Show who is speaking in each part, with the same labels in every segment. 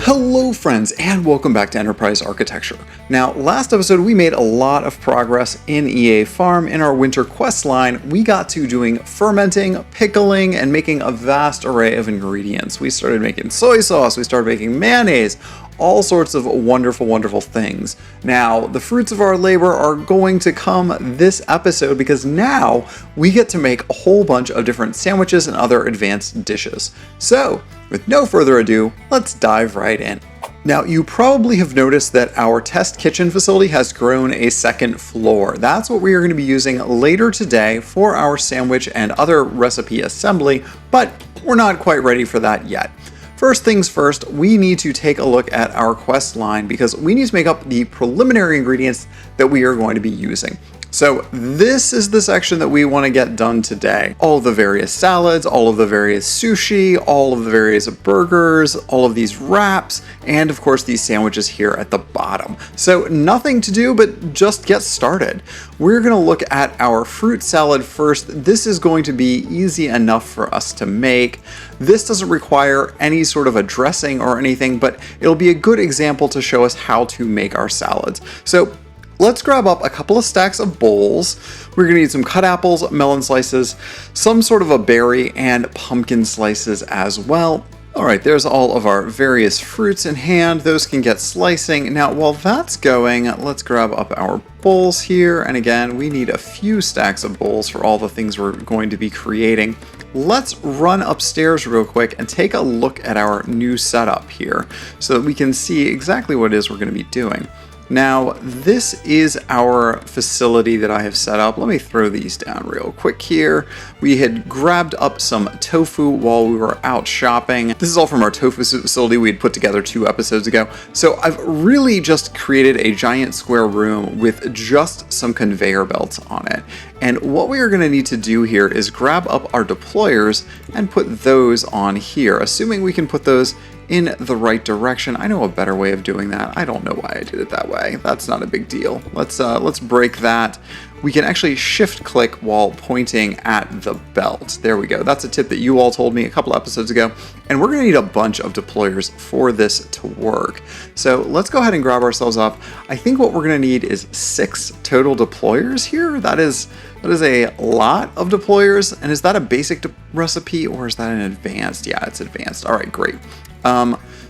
Speaker 1: Hello friends, and welcome back to Enterprise Architecture. Now, last episode we made a lot of progress in EA Farm. In our winter quest line, we got to doing fermenting, pickling, and making a vast array of ingredients. We started making soy sauce, we started making mayonnaise, all sorts of wonderful things. Now, the fruits of our labor are going to come this episode because now we get to make a whole bunch of different sandwiches and other advanced dishes. So, with no further ado, let's dive right in. Now, you probably have noticed that our test kitchen facility has grown a second floor. That's what we are going to be using later today for our sandwich and other recipe assembly, but we're not quite ready for that yet. First things first, we need to take a look at our quest line because we need to make up the preliminary ingredients that we are going to be using. So this is the section that we want to get done today. All of the various salads, all of the various sushi, all of the various burgers, all of these wraps, and of course these sandwiches here at the bottom. So nothing to do but just get started. We're going to look at our fruit salad first. This is going to be easy enough for us to make. This doesn't require any sort of a dressing or anything, but it'll be a good example to show us how to make our salads. So let's grab up a couple of stacks of bowls. We're going to need some cut apples, melon slices, some sort of a berry, and pumpkin slices as well. Alright, there's all of our various fruits in hand. Those can get slicing. Now, while that's going, let's grab up our bowls here. And again, we need a few stacks of bowls for all the things we're going to be creating. Let's run upstairs real quick and take a look at our new setup here so that we can see exactly what it is we're going to be doing. Now, this is our facility that I have set up. Let me throw these down real quick here. We had grabbed up some tofu while we were out shopping. This is all from our tofu facility we had put together 2 episodes ago. So I've really just created a giant square room with just some conveyor belts on it. And what we are going to need to do here is grab up our deployers and put those on here, assuming we can put those in the right direction. I know a better way of doing that. I don't know why I did it that way. That's not a big deal. Let's break that. We can actually shift click while pointing at the belt. There we go. That's a tip that you all told me a couple episodes ago. And we're going to need a bunch of deployers for this to work. So let's go ahead and grab ourselves up. I think what we're going to need is 6 total deployers here. That is a lot of deployers. And is that a basic recipe or is that an advanced? Yeah, it's advanced. All right, great.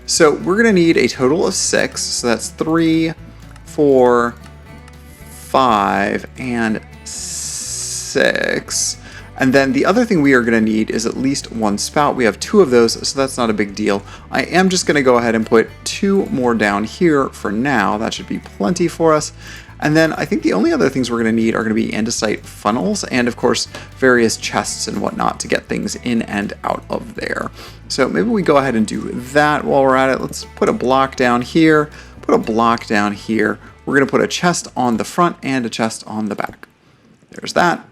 Speaker 1: So we're going to need a total of 6. So that's 3, 4, 5, and 6. And then the other thing we are going to need is at least 1 spout. We have 2 of those, so that's not a big deal. I am just going to go ahead and put 2 more down here for now. That should be plenty for us. And then I think the only other things we're going to need are going to be andesite funnels and, of course, various chests and whatnot to get things in and out of there. So maybe we go ahead and do that while we're at it. Let's put a block down here, put a block down here. We're going to put a chest on the front and a chest on the back. There's that.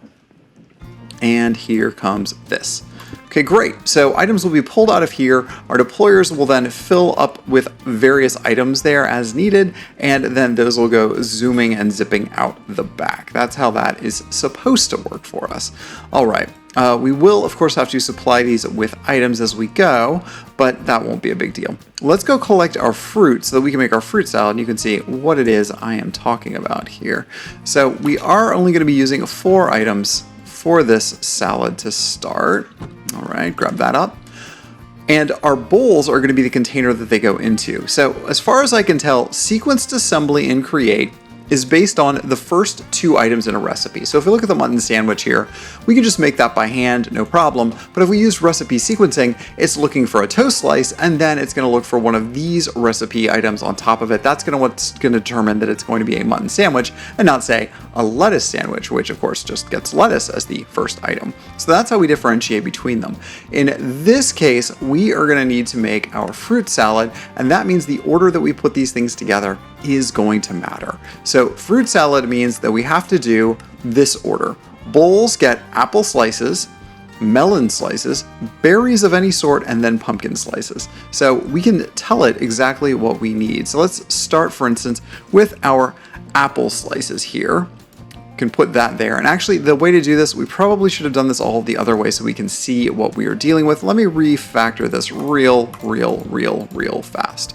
Speaker 1: And here comes this. Okay, great. So items will be pulled out of here. Our deployers will then fill up with various items there as needed, and then those will go zooming and zipping out the back. That's how that is supposed to work for us. All right. We will, of course, have to supply these with items as we go, but that won't be a big deal. Let's go collect our fruit so that we can make our fruit salad, and you can see what it is I am talking about here. So we are only going to be using 4 items for this salad to start. All right, grab that up. And our bowls are going to be the container that they go into. So as far as I can tell, sequenced assembly in Create is based on the first 2 items in a recipe. So if we look at the mutton sandwich here, we can just make that by hand, no problem. But if we use recipe sequencing, it's looking for a toast slice, and then it's going to look for one of these recipe items on top of it. That's what's going to determine that it's going to be a mutton sandwich and not, say, a lettuce sandwich, which of course just gets lettuce as the first item. So that's how we differentiate between them. In this case, we are going to need to make our fruit salad, and that means the order that we put these things together is going to matter. So fruit salad means that we have to do this order. Bowls get apple slices, melon slices, berries of any sort, and then pumpkin slices. So we can tell it exactly what we need. So let's start, for instance, with our apple slices here. You can put that there. And actually, the way to do this, we probably should have done this all the other way so we can see what we are dealing with. Let me refactor this real fast.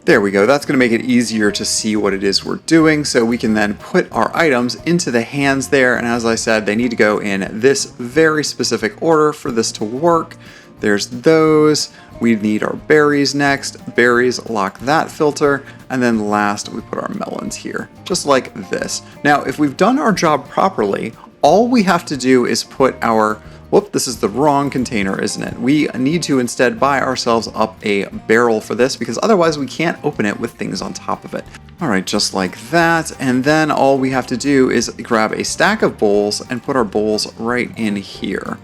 Speaker 1: There we go. That's going to make it easier to see what it is we're doing, so we can then put our items into the hands there. And as I said, they need to go in this very specific order for this to work. There's those. We need our berries next. Berries, lock that filter. And then last, we put our melons here, just like this. Now, if we've done our job properly, all we have to do is put our... Whoop, this is the wrong container, isn't it? We need to instead buy ourselves up a barrel for this because otherwise we can't open it with things on top of it. All right, just like that. And then all we have to do is grab a stack of bowls and put our bowls right in here.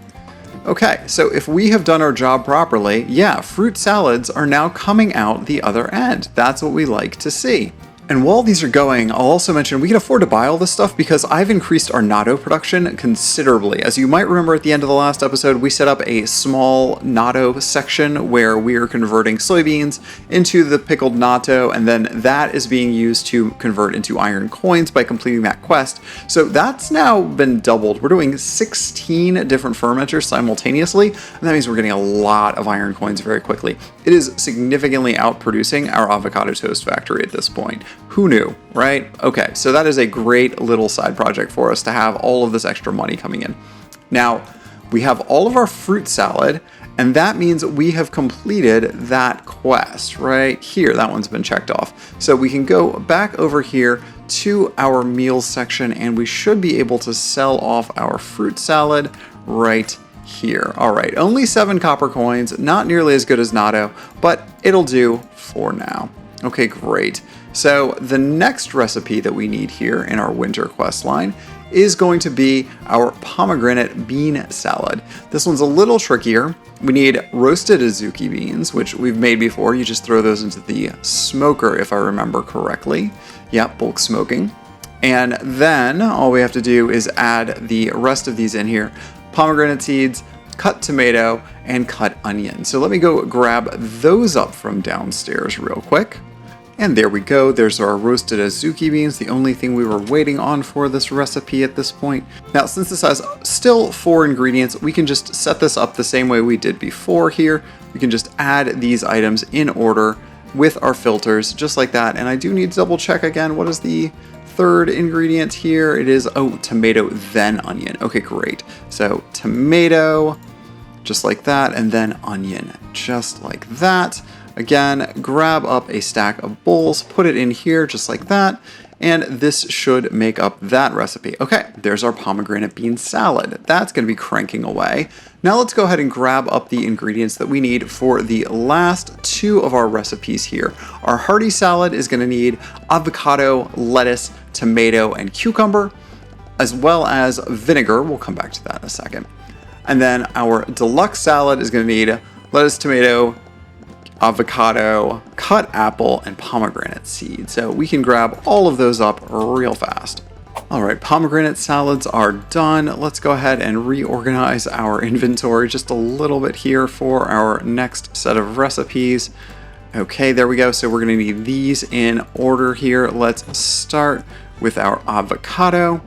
Speaker 1: Okay, so if we have done our job properly, yeah, fruit salads are now coming out the other end. That's what we like to see. And while these are going, I'll also mention we can afford to buy all this stuff because I've increased our natto production considerably. As you might remember at the end of the last episode, we set up a small natto section where we are converting soybeans into the pickled natto, and then that is being used to convert into iron coins by completing that quest. So that's now been doubled. We're doing 16 different fermenters simultaneously, and that means we're getting a lot of iron coins very quickly. It is significantly outproducing our avocado toast factory at this point. Who knew, right? Okay, so that is a great little side project for us to have all of this extra money coming in. Now, we have all of our fruit salad, and that means we have completed that quest right here. That one's been checked off. So we can go back over here to our meals section, and we should be able to sell off our fruit salad right here. All right, only 7 copper coins, not nearly as good as natto, but it'll do for now. Okay, great. So the next recipe that we need here in our winter quest line is going to be our pomegranate bean salad. This one's a little trickier. We need roasted azuki beans, which we've made before. You just throw those into the smoker, if I remember correctly. Yep, bulk smoking. And then all we have to do is add the rest of these in here. Pomegranate seeds, cut tomato, and cut onion. So let me go grab those up from downstairs real quick. And there we go, there's our roasted azuki beans, the only thing we were waiting on for this recipe at this point. Now, since this has still 4 ingredients, we can just set this up the same way we did before here. We can just add these items in order with our filters, just like that. And I do need to double check again, what is the 3rd ingredient here? It is, oh, tomato, then onion. Okay, great. So tomato, just like that, and then onion, just like that. Again, grab up a stack of bowls, put it in here just like that, and this should make up that recipe. Okay, there's our pomegranate bean salad. That's going to be cranking away. Now let's go ahead and grab up the ingredients that we need for the last 2 of our recipes here. Our hearty salad is going to need avocado, lettuce, tomato, and cucumber, as well as vinegar. We'll come back to that in a second. And then our deluxe salad is going to need lettuce, tomato, avocado, cut apple, and pomegranate seed. So we can grab all of those up real fast. All right, pomegranate salads are done. Let's go ahead and reorganize our inventory just a little bit here for our next set of recipes. Okay, there we go. So we're gonna need these in order here. Let's start with our avocado.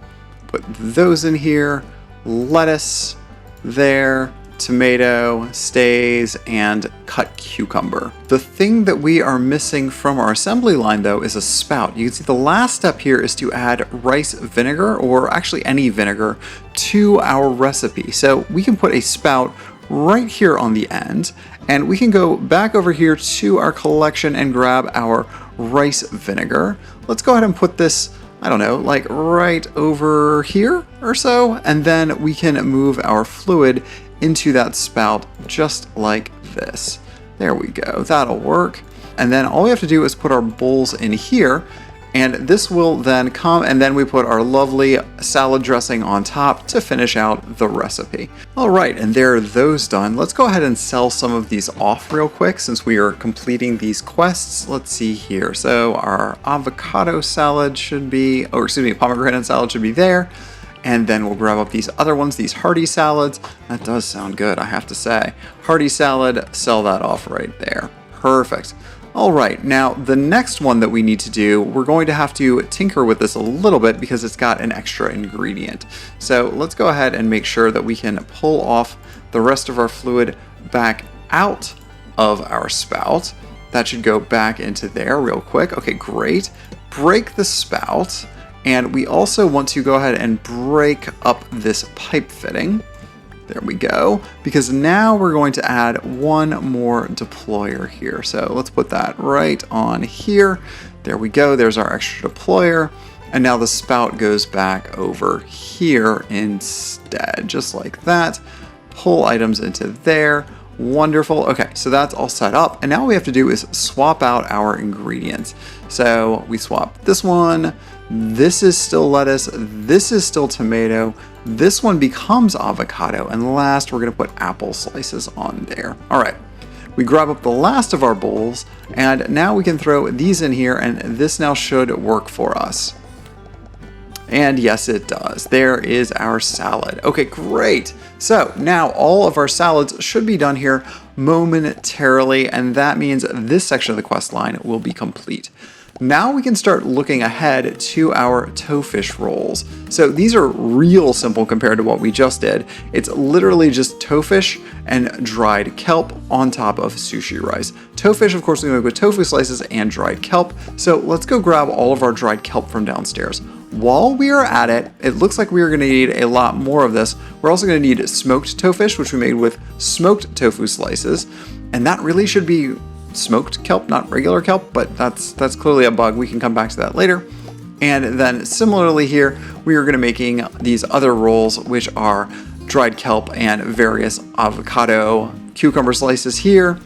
Speaker 1: Put those in here. Lettuce there. Tomato, stays, and cut cucumber. The thing that we are missing from our assembly line though is a spout. You can see the last step here is to add rice vinegar, or actually any vinegar, to our recipe. So we can put a spout right here on the end, and we can go back over here to our collection and grab our rice vinegar. Let's go ahead and put this, I don't know, like right over here or so, and then we can move our fluid into that spout just like this. There we go, that'll work. And then all we have to do is put our bowls in here, and this will then come, and then we put our lovely salad dressing on top to finish out the recipe. All right, and there are those done. Let's go ahead and sell some of these off real quick since we are completing these quests. Let's see here. So our avocado salad should be, or excuse me, pomegranate salad should be there. And then we'll grab up these other ones, these hearty salads. That does sound good, I have to say. Hearty salad, sell that off right there. Perfect. All right, now the next one that we need to do, we're going to have to tinker with this a little bit because it's got an extra ingredient. So let's go ahead and make sure that we can pull off the rest of our fluid back out of our spout. That should go back into there real quick. Okay, great. Break the spout. And we also want to go ahead and break up this pipe fitting. There we go, because now we're going to add one more deployer here. So let's put that right on here. There we go, there's our extra deployer. And now the spout goes back over here instead, just like that. Pull items into there. Wonderful. Okay, so that's all set up. And now what we have to do is swap out our ingredients. So we swap this one. This is still lettuce. This is still tomato. This one becomes avocado. And last, we're going to put apple slices on there. All right. We grab up the last of our bowls, and now we can throw these in here, and this now should work for us. And yes, it does. There is our salad. Okay, great. So now all of our salads should be done here momentarily, and that means this section of the quest line will be complete. Now we can start looking ahead to our tofish rolls. So these are real simple compared to what we just did. It's literally just tofish and dried kelp on top of sushi rice. Tofish, of course, we make with tofu slices and dried kelp. So let's go grab all of our dried kelp from downstairs. While we are at it, it looks like we are going to need a lot more of this. We're also going to need smoked tofish, which we made with smoked tofu slices. And that really should be smoked kelp, not regular kelp, but that's clearly a bug. We can come back to that later. And then similarly here, we are going to making these other rolls, which are dried kelp and various avocado cucumber slices here.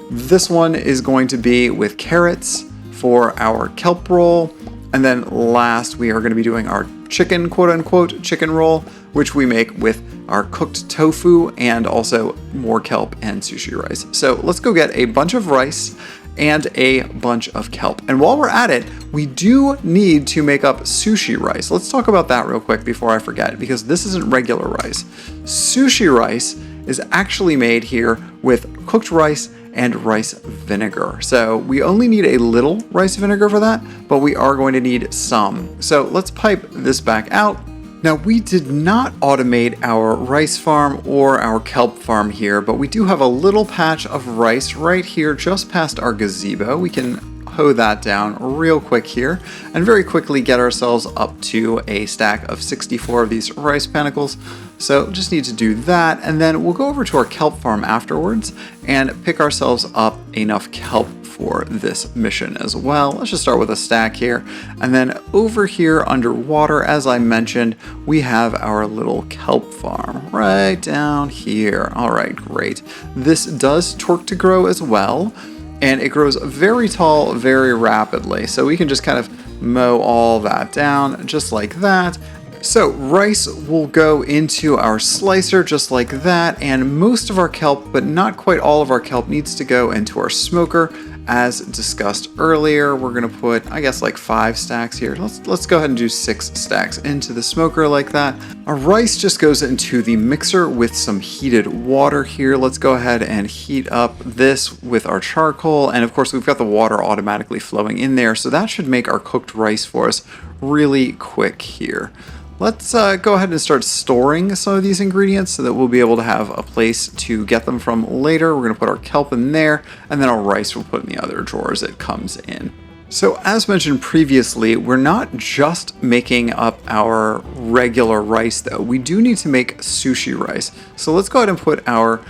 Speaker 1: This one is going to be with carrots for our kelp roll. And then last, we are going to be doing our chicken, quote unquote, chicken roll, which we make with our cooked tofu and also more kelp and sushi rice. So let's go get a bunch of rice and a bunch of kelp. And while we're at it, we do need to make up sushi rice. Let's talk about that real quick before I forget, because this isn't regular rice. Sushi rice is actually made here with cooked rice and rice vinegar. So we only need a little rice vinegar for that, but we are going to need some. So let's pipe this back out. Now, we did not automate our rice farm or our kelp farm here, but we do have a little patch of rice right here just past our gazebo. We can hoe that down real quick here and very quickly get ourselves up to a stack of 64 of these rice panicles. So just need to do that, and then we'll go over to our kelp farm afterwards and pick ourselves up enough kelp for this mission as well. Let's just start with a stack here. And then over here underwater, as I mentioned, we have our little kelp farm right down here. All right, great. This does torque to grow as well, and it grows very tall very rapidly. So we can just kind of mow all that down just like that. So rice will go into our slicer just like that, and most of our kelp, but not quite all of our kelp, needs to go into our smoker. As discussed earlier, we're gonna put, I guess, like 5 stacks here. Let's go ahead and do 6 stacks into the smoker like that. Our rice just goes into the mixer with some heated water here. Let's go ahead and heat up this with our charcoal, and of course we've got the water automatically flowing in there, so that should make our cooked rice for us really quick here. Let's go ahead and start storing some of these ingredients so that we'll be able to have a place to get them from later. We're going to put our kelp in there, and then our rice we'll put in the other drawers it comes in. So as mentioned previously, we're not just making up our regular rice though. We do need to make sushi rice. So let's go ahead and put our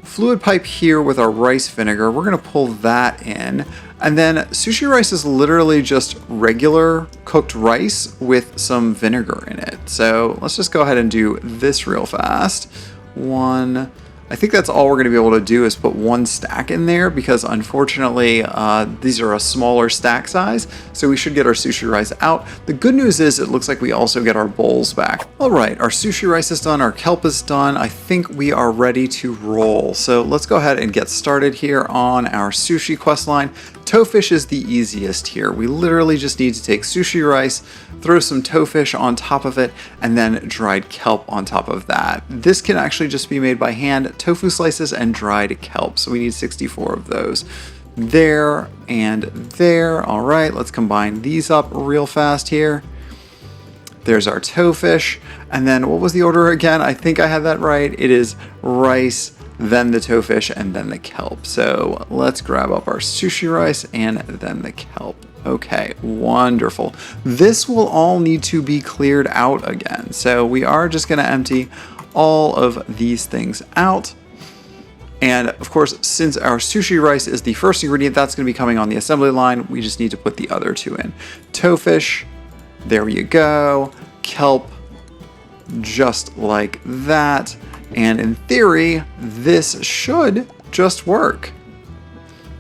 Speaker 1: fluid pipe here with our rice vinegar. We're going to pull that in. And then sushi rice is literally just regular cooked rice with some vinegar in it. So let's just go ahead and do this real fast. I think that's all we're going to be able to do is put 1 stack in there, because unfortunately these are a smaller stack size, so we should get our sushi rice out. The good news is it looks like we also get our bowls back. All right, our sushi rice is done, our kelp is done. I think we are ready to roll. So let's go ahead and get started here on our sushi quest line. Tofish is the easiest here. We literally just need to take sushi rice, throw some tofish on top of it, and then dried kelp on top of that. This can actually just be made by hand, tofu slices and dried kelp. So we need 64 of those. There and there. All right, let's combine these up real fast here. There's our tofish. And then what was the order again? I think I had that right. It is rice, then the tofish, and then the kelp. So let's grab up our sushi rice and then the kelp. Okay, wonderful. This will all need to be cleared out again. So we are just going to empty all of these things out. And of course, since our sushi rice is the first ingredient, that's going to be coming on the assembly line. We just need to put the other two in. Tofish, there you go. Kelp, just like that. And in theory, this should just work.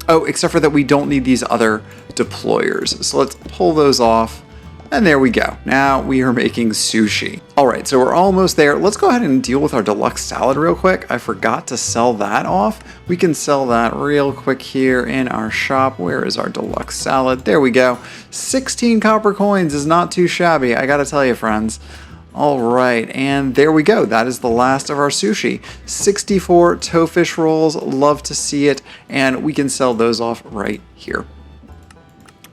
Speaker 1: Oh, except for that we don't need these other deployers. So let's pull those off. And there we go. Now we are making sushi. All right, so we're almost there. Let's go ahead and deal with our deluxe salad real quick. I forgot to sell that off. We can sell that real quick here in our shop. Where is our deluxe salad? There we go. 16 copper coins is not too shabby, I gotta tell you, friends. All right, and there we go. That is the last of our sushi. 64 tofish rolls, love to see it, and we can sell those off right here.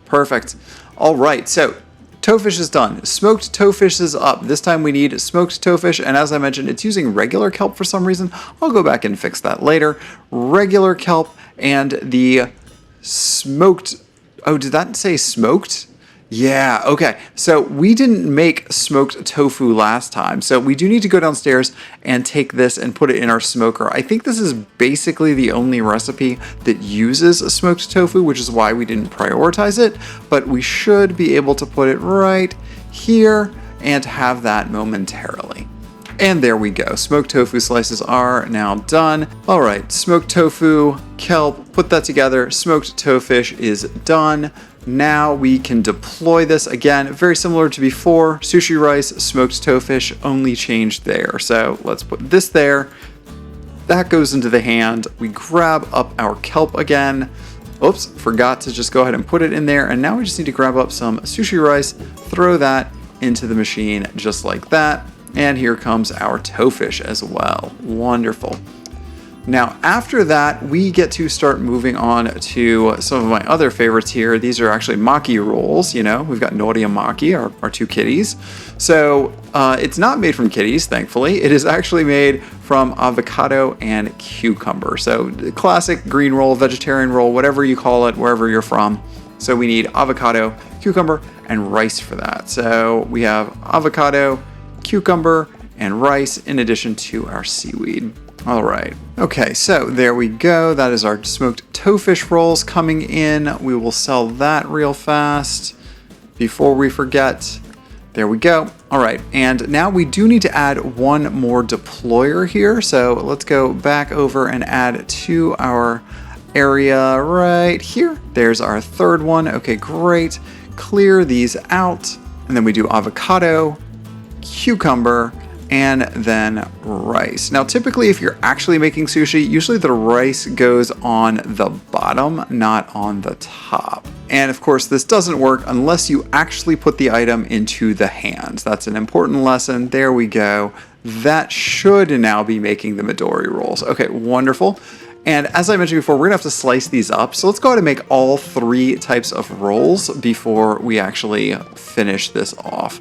Speaker 1: Perfect. All right, so tofish is done. Smoked tofish is up. This time we need smoked tofish, and as I mentioned, it's using regular kelp for some reason. I'll go back and fix that later. Regular kelp and the smoked... Oh, did that say smoked? Yeah, okay. So we didn't make smoked tofu last time, so we do need to go downstairs and take this and put it in our smoker. I think this is basically the only recipe that uses a smoked tofu, which is why we didn't prioritize it, but we should be able to put it right here and have that momentarily. And there we go. Smoked tofu slices are now done. All right, smoked tofu, kelp, put that together. Smoked tofish is done. Now we can deploy this again, very similar to before. Sushi rice, smoked tofish, only changed there. So let's put this there. That goes into the hand. We grab up our kelp again. Oops, forgot to just go ahead and put it in there. And now we just need to grab up some sushi rice, throw that into the machine just like that. And here comes our tofish as well. Wonderful. Now, after that, we get to start moving on to some of my other favorites here. These are actually maki rolls, you know. We've got Nori and Maki, our two kitties. So it's not made from kitties, thankfully. It is actually made from avocado and cucumber. So classic green roll, vegetarian roll, whatever you call it, wherever you're from. So we need avocado, cucumber, and rice for that. So we have avocado, cucumber, and rice in addition to our seaweed. All right. Okay, so there we go. That is our smoked tofish rolls coming in. We will sell that real fast before we forget. There we go. All right, and now we do need to add one more deployer here. So let's go back over and add to our area right here. There's our third one. Okay, great. Clear these out. And then we do avocado, cucumber, and then rice. Now, typically, if you're actually making sushi, usually the rice goes on the bottom, not on the top. And of course, this doesn't work unless you actually put the item into the hands. That's an important lesson. There we go. That should now be making the Midori rolls. Okay, wonderful. And as I mentioned before, we're gonna have to slice these up. So let's go ahead and make all three types of rolls before we actually finish this off.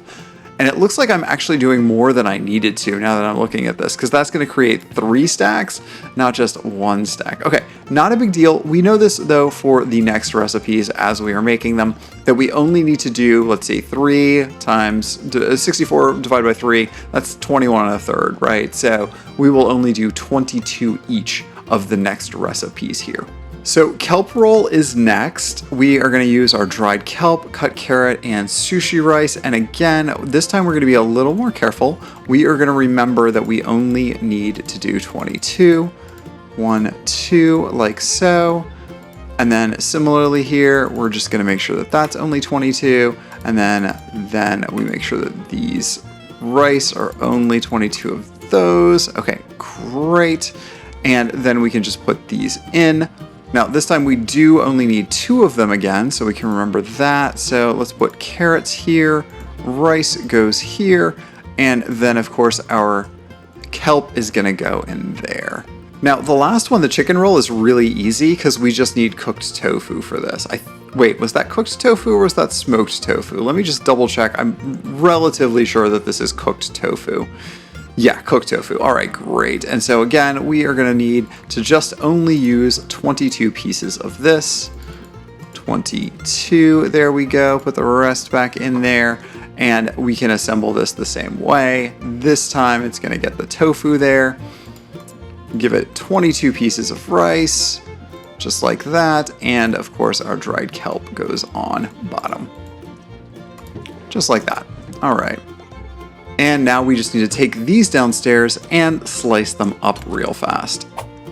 Speaker 1: And it looks like I'm actually doing more than I needed to now that I'm looking at this, because that's going to create 3 stacks, not just 1 stack. Okay, not a big deal. We know this, though, for the next recipes as we are making them, that we only need to do, let's see, 3 times 64 divided by 3, that's 21 1/3, right? So we will only do 22 each of the next recipes here. So kelp roll is next. We are going to use our dried kelp, cut carrot, and sushi rice. And again, this time we're going to be a little more careful. We are going to remember that we only need to do 22. 1, 2, like so. And then similarly here, we're just going to make sure that that's only 22. And then we make sure that these rice are only 22 of those. Okay, great. And then we can just put these in. Now, this time we do only need 2 of them again, so we can remember that. So let's put carrots here, rice goes here, and then of course our kelp is gonna go in there. Now, the last one, the chicken roll, is really easy because we just need cooked tofu for this. Wait, was that cooked tofu or was that smoked tofu? Let me just double check. I'm relatively sure that this is cooked tofu. Yeah, cooked tofu. All right, great. And so again, we are going to need to just only use 22 pieces of this. 22, there we go. Put the rest back in there, and we can assemble this the same way. This time it's going to get the tofu there. Give it 22 pieces of rice, just like that. And of course, our dried kelp goes on bottom. Just like that. All right. And now we just need to take these downstairs and slice them up real fast.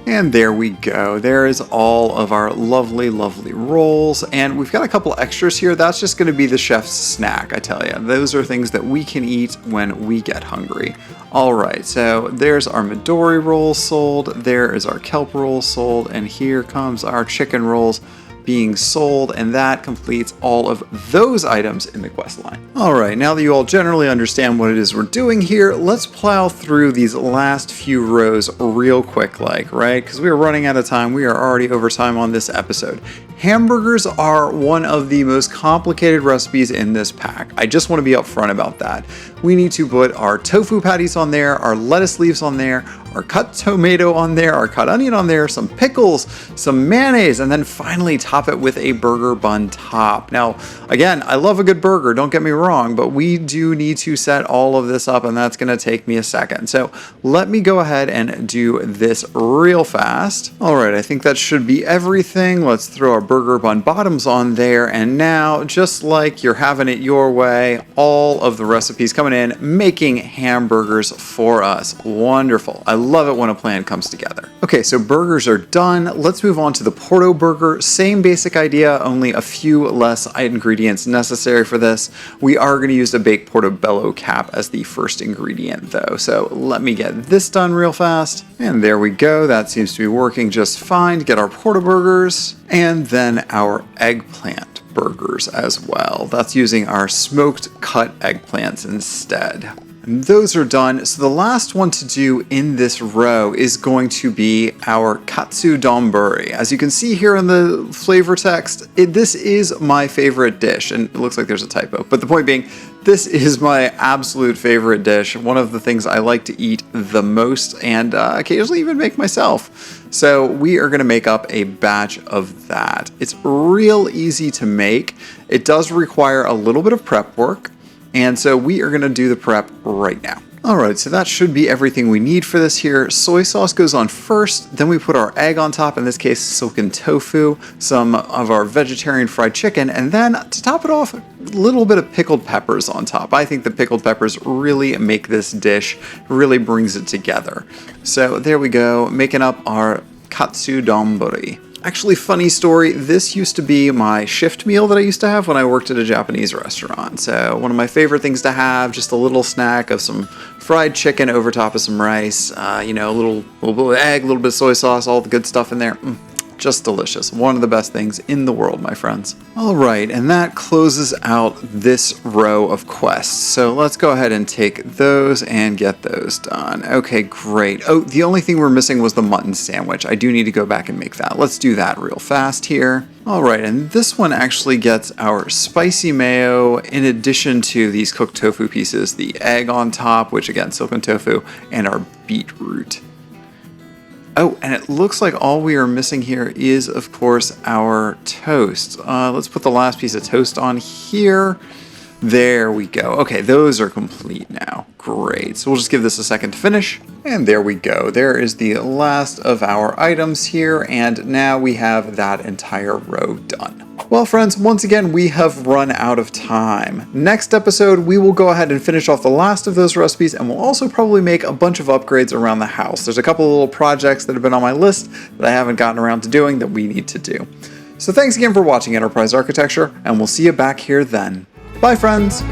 Speaker 1: And there we go. There is all of our lovely, lovely rolls. And we've got a couple extras here. That's just going to be the chef's snack, I tell you. Those are things that we can eat when we get hungry. All right, so there's our Midori rolls sold. There is our kelp rolls sold. And here comes our chicken rolls being sold, and that completes all of those items in the quest line. All right, now that you all generally understand what it is we're doing here, let's plow through these last few rows real quick, right? Because we are running out of time. We are already over time on this episode. Hamburgers are one of the most complicated recipes in this pack. I just want to be upfront about that. We need to put our tofu patties on there, our lettuce leaves on there, our cut tomato on there, our cut onion on there, some pickles, some mayonnaise, and then finally top it with a burger bun top. Now, again, I love a good burger, don't get me wrong, but we do need to set all of this up, and that's going to take me a second. So let me go ahead and do this real fast. All right, I think that should be everything. Let's throw our burger bun bottoms on there, and now, just like you're having it your way, all of the recipes coming in, making hamburgers for us. Wonderful. I love it when a plan comes together. Okay, so burgers are done. Let's move on to the Porto burger. Same basic idea, only a few less ingredients necessary for this. We are going to use a baked portobello cap as the first ingredient though. So let me get this done real fast. And there we go. That seems to be working just fine to get our Porto burgers. And then our eggplant burgers as well. That's using our smoked cut eggplants instead. And those are done. So the last one to do in this row is going to be our Katsu Donburi. As you can see here in the flavor text, this is my favorite dish. And it looks like there's a typo, but the point being, this is my absolute favorite dish. One of the things I like to eat the most, and occasionally even make myself. So we are gonna make up a batch of that. It's real easy to make. It does require a little bit of prep work. And so we are going to do the prep right now. All right, so that should be everything we need for this here. Soy sauce goes on first, then we put our egg on top, in this case silken tofu, some of our vegetarian fried chicken, and then to top it off, a little bit of pickled peppers on top. I think the pickled peppers really make this dish, really brings it together. So there we go, making up our Katsu Donburi. Actually, funny story, this used to be my shift meal that I used to have when I worked at a Japanese restaurant. So one of my favorite things to have, just a little snack of some fried chicken over top of some rice, a little bit of egg, a little bit of soy sauce, all the good stuff in there. Just delicious. One of the best things in the world, my friends. All right, and that closes out this row of quests. So let's go ahead and take those and get those done. Okay, great. Oh, the only thing we're missing was the mutton sandwich. I do need to go back and make that. Let's do that real fast here. All right, and this one actually gets our spicy mayo in addition to these cooked tofu pieces, the egg on top, which again, silken tofu, and our beetroot. Oh, and it looks like all we are missing here is, of course, our toast. Let's put the last piece of toast on here. There we go. Okay, those are complete now. Great. So we'll just give this a second to finish. And there we go. There is the last of our items here. And now we have that entire row done. Well, friends, once again, we have run out of time. Next episode, we will go ahead and finish off the last of those recipes, and we'll also probably make a bunch of upgrades around the house. There's a couple of little projects that have been on my list that I haven't gotten around to doing that we need to do. So thanks again for watching Enterprise Architecture, and we'll see you back here then. Bye, friends!